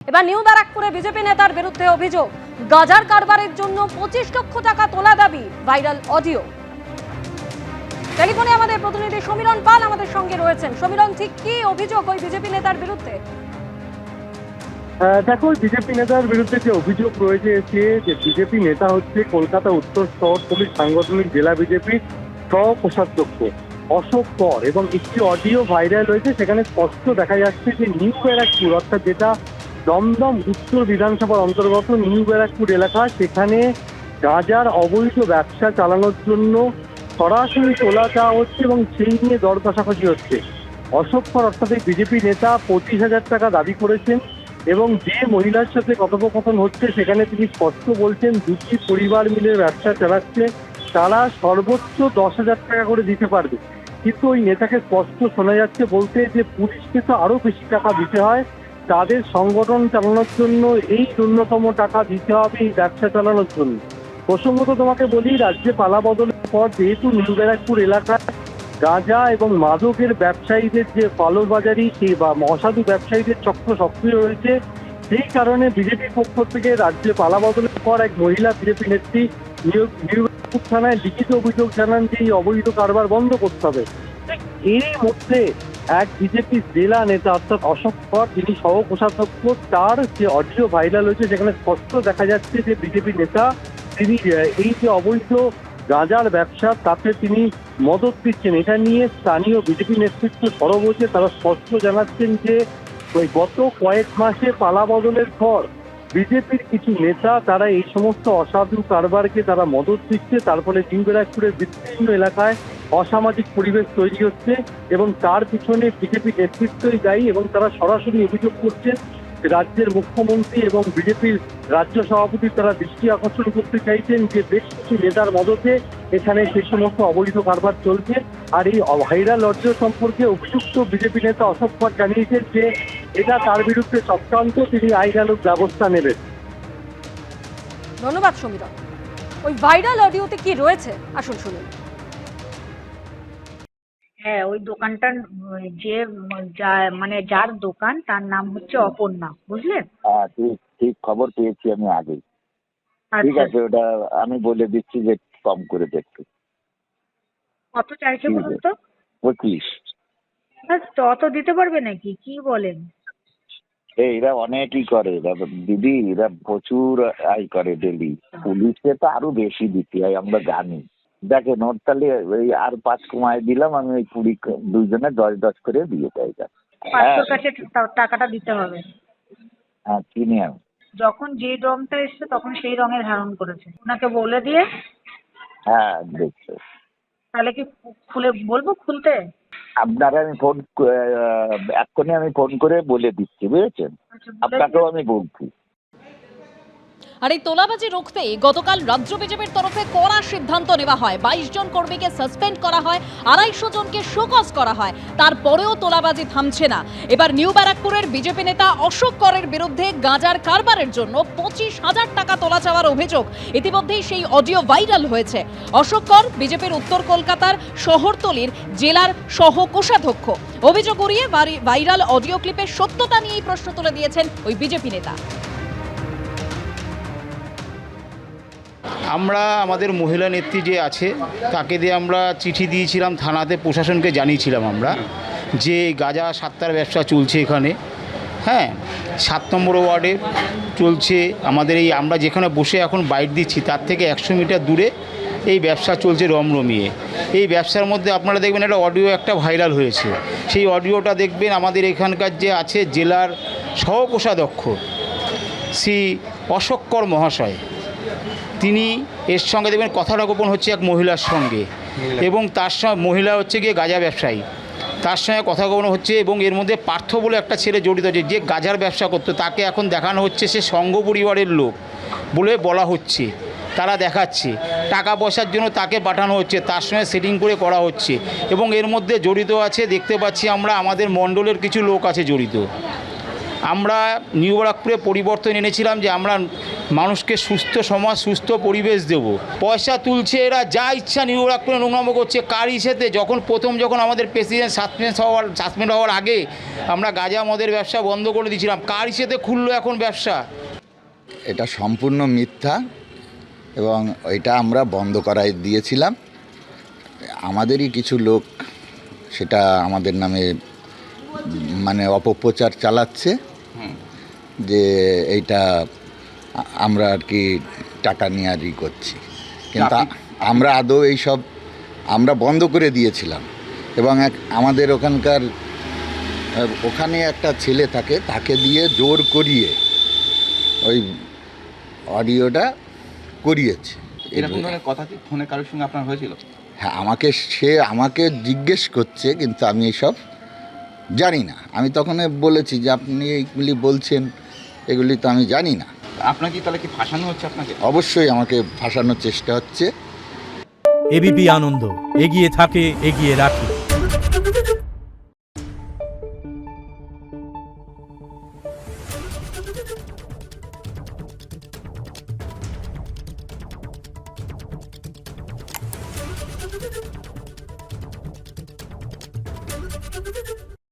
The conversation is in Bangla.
এবার নিউ ব্যারাকপুরে বিজেপি নেতার বিরুদ্ধে অভিযোগ, গাজার কারবারের জন্য 25 লক্ষ টাকা তোলা দাবি, ভাইরাল অডিও। টেলিফোনে আমাদের প্রতিনিধি সমীরণ পাল আমাদের সঙ্গে রয়েছেন। সমীরণ, ঠিক কি অভিযোগ ওই বিজেপি নেতার বিরুদ্ধে? দেখো, বিজেপি নেতার বিরুদ্ধে যে অভিযোগ রয়েছে যে বিজেপি নেতা হচ্ছে কলকাতা উত্তর শহরতলির সাংগঠনিক জেলা বিজেপির সহ কোষাধ্যক্ষ অশোক কর, এবং একটি অডিও ভাইরাল হয়েছে। সেখানে স্পষ্ট দেখা যাচ্ছে যে নিউ ব্যারাকপুর, অর্থাৎ যেটা দমদম উত্তর বিধানসভার অন্তর্গত নিউ ব্যারাকপুর এলাকা, সেখানে গাঁজার অবৈধ ব্যবসা চালানোর জন্য সরাসরি তোলা দেওয়া হচ্ছে এবং সেই নিয়ে দর কষাকষি হচ্ছে। অশোক কর অর্থাৎ এই বিজেপি নেতা 25,000 টাকা দাবি করেছেন এবং যে মহিলার সাথে কথোপকথন হচ্ছে সেখানে তিনি স্পষ্ট বলছেন দুটি পরিবার মিলে ব্যবসা চালাচ্ছে, তারা সর্বোচ্চ 10,000 টাকা করে দিতে পারবে। কিন্তু ওই নেতাকে স্পষ্ট শোনা যাচ্ছে বলতে যে পুলিশকে তো আরো বেশি টাকা দিতে হয়, তাদের সংগঠন চালানোর জন্য এই ন্যূনতম টাকা দিতে হবে এই ব্যবসা চালানোর জন্য। প্রসঙ্গত তোমাকে বলি, রাজ্যে পালা বদলের পর যেহেতু নিউ ব্যারাকপুর এলাকায় গাঁজা এবং মাদকের ব্যবসায়ীদের যে কালোবাজারি সেই বা অসাধু ব্যবসায়ীদের চক্র সক্রিয় রয়েছে, সেই কারণে বিজেপির পক্ষ থেকে রাজ্যে পালা বদলের পর এক মহিলা বিজেপি নেত্রী নিউ ব্যারাকপুর থানায় লিখিত অভিযোগ জানান যে এই অবৈধ কারবার বন্ধ করতে হবে। এর মধ্যে এক বিজেপি জেলা নেতা অর্থাৎ অশোক কর, যিনি সহ কোষাধ্যক্ষ, তার যে অডিও ভাইরাল হয়েছে সেখানে স্পষ্ট দেখা যাচ্ছে যে বিজেপি নেতা তিনি এই যে অবৈধ গাঁজার ব্যবসা তাতে তিনি মদত দিচ্ছেন। এটা নিয়ে স্থানীয় বিজেপি নেতৃত্ব সরব হয়েছে। তারা স্পষ্ট জানাচ্ছেন যে ওই গত কয়েক মাসে পালা বদলের পর বিজেপির কিছু নেতা তারা এই সমস্ত অসাধু কারবারকে তারা মদত দিচ্ছে, তার ফলে নিউ ব্যারাকপুরের বিভিন্ন এলাকায় অসামাজিক পরিবেশ তৈরি হচ্ছে এবং তার পিছনে বিজেপি নেতৃত্বই দায়ী। এবং তারা সরাসরি অভিযোগ করছেন রাজ্যের মুখ্যমন্ত্রী এবং বিজেপির রাজ্য সভাপতি, তারা দৃষ্টি আকর্ষণ করতে চাইছেন যে বেশ কিছু নেতার মদতে এখানে সেই সমস্ত অবৈধ কারবার চলছে। আর এই ভাইরাল অডিও সম্পর্কে অভিযুক্ত বিজেপি নেতা অশোক কর জানিয়েছেন যে এটা তার বিরুদ্ধে চক্রান্ত, তিনি আইনানুগ ব্যবস্থা নেবেন। ধন্যবাদ সমীরণ। ওই ভাইরাল অডিওতে কি রয়েছে আসুন শুনুন। হ্যাঁ, ওই দোকানটার যে মানে যার দোকান তার নাম হচ্ছে অপর্ণা, বুঝলেন? হ্যাঁ, ঠিক ঠিক খবর পেয়েছি আমি আগে। ঠিক আচ্ছা, আছে, ওটা আমি বলে দিচ্ছি যে কম করে দেখতে। কত চাইছে ঠিক বলুন আছে, তো? 25। ব্যাস, তো অত দিতে পারবে নাকি? কি বলেন? এরা অনেকই করে দিদি, এরা প্রচুর আয় করে ডেলি। পুলিশকে তো আরো বেশি দিতে হয়, আমরা জানি। দেখেন, ওর তাহলে ওই আর 5 কমায় দিলাম আমি, ওই 20 দুইজনে 10-10 করে দিয়ে দেয়। 500 কাছে টাকাটা দিতে হবে। হ্যাঁ, চিনি আমি। যখন যে রংটা এসছে তখন সেই রঙের ধারণ করেছে, ওনাকে বলে দিয়ে হ্যাঁ, দেখছো। তাহলে কি খুলে বলবো খুলতে? আপনারা আমি এক্ষুনি আমি ফোন করে বলে দিচ্ছি, বুঝেছেন? আচ্ছা, বলে আপনাকেও দিয়ে- আমি বলছি। আর এই তোলাবাজি রুখতে গতকাল রাজ্য বিজেপির তরফে কড়া সিদ্ধান্ত নেওয়া হয়। 22 জন কর্মীকে সাসপেন্ড করা হয়, 250 জনকে শোকজ করা হয়। তারপরেও তোলাবাজি থামছে না। এবার নিউ ব্যারাকপুরের বিজেপি নেতা অশোক করের বিরুদ্ধে গাঁজার কারবারের জন্য 25,000 টাকা তোলা চাওয়ার অভিযোগ। ইতিমধ্যেই সেই অডিও ভাইরাল হয়েছে। অশোক কর বিজেপির উত্তর কলকাতার শহরতলির জেলার সহ কোষাধ্যক্ষ। অভিযোগ উড়িয়ে ভাইরাল অডিও ক্লিপের সত্যতা নিয়েই প্রশ্ন তুলে দিয়েছেন ওই বিজেপি নেতা। আমরা আমাদের মহিলা নেত্রী যে আছে তাকে দিয়ে আমরা চিঠি দিয়েছিলাম থানাতে, প্রশাসনকে জানিয়েছিলাম আমরা যে গাঁজা সাত্তার ব্যবসা চলছে এখানে। হ্যাঁ, 7 নম্বর ওয়ার্ডে চলছে আমাদের এই, আমরা যেখানে বসে এখন বাইট দিচ্ছি তার থেকে 100 মিটার দূরে এই ব্যবসা চলছে রমরমিয়ে। এই ব্যবসার মধ্যে আপনারা দেখবেন একটা অডিও একটা ভাইরাল হয়েছে। সেই অডিওটা দেখবেন আমাদের এখানকার যে আছে জেলার সহকোষাধ্যক্ষ শ্রী অশোক কর মহাশয়, তিনি এর সঙ্গে দেখবেন কথোপকথন হচ্ছে এক মহিলার সঙ্গে, এবং তার সঙ্গে মহিলা হচ্ছে গিয়ে গাঁজা ব্যবসায়ী, তার সঙ্গে কথোপকথন হচ্ছে। এবং এর মধ্যে পার্থ বলে একটা ছেলে জড়িত আছে যে গাঁজার ব্যবসা করতো, তাকে এখন দেখানো হচ্ছে সে সংঘ পরিবারের লোক বলে বলা হচ্ছে। তারা দেখাচ্ছে টাকা পয়সার জন্য তাকে পাঠানো হচ্ছে, তার সঙ্গে সেটিং করে করা হচ্ছে। এবং এর মধ্যে জড়িত আছে দেখতে পাচ্ছি আমরা আমাদের মণ্ডলের কিছু লোক আছে জড়িত। আমরা নিউ ব্যারাকপুরে পরিবর্তন এনেছিলাম যে আমরা মানুষকে সুস্থ সমাজ, সুস্থ পরিবেশ দেব। পয়সা তুলছে এরা, যা ইচ্ছা নির্বাক করে নোংরাম করছে। কার ইসেতে যখন আমাদের প্রেসিডেন্ট সাসপেন্ড হওয়ার আগে আমরা গাঁজা মদের ব্যবসা বন্ধ করে দিয়েছিলাম, কার ইসেতে খুললো এখন ব্যবসা? এটা সম্পূর্ণ মিথ্যা এবং এটা আমরা বন্ধ করাই দিয়েছিলাম। আমাদেরই কিছু লোক সেটা আমাদের নামে মানে অপপ্রচার চালাচ্ছে যে এইটা আমরা আর কি টাকা নিয়ে আর করছি, কিন্তু আমরা আদৌ এইসব আমরা বন্ধ করে দিয়েছিলাম। এবং আমাদের ওখানে একটা ছেলে থাকে, তাকে দিয়ে জোর করিয়ে ওই অডিওটা করিয়েছে। এরকম ধরনের কথা কি ফোনে কারোর সঙ্গে আপনার হয়েছিল? হ্যাঁ, আমাকে জিজ্ঞেস করছে, কিন্তু আমি এসব জানি না। আমি তখন বলেছি যে আপনি এইগুলি বলছেন, এগুলি তো আমি জানি না। আপনাকে তাহলে কি ফাঁসানো হচ্ছে আপনাকে? অবশ্যই আমাকে ফাঁসানোর চেষ্টা হচ্ছে। এবিপি আনন্দ, এগিয়ে থাকে, এগিয়ে রাখে।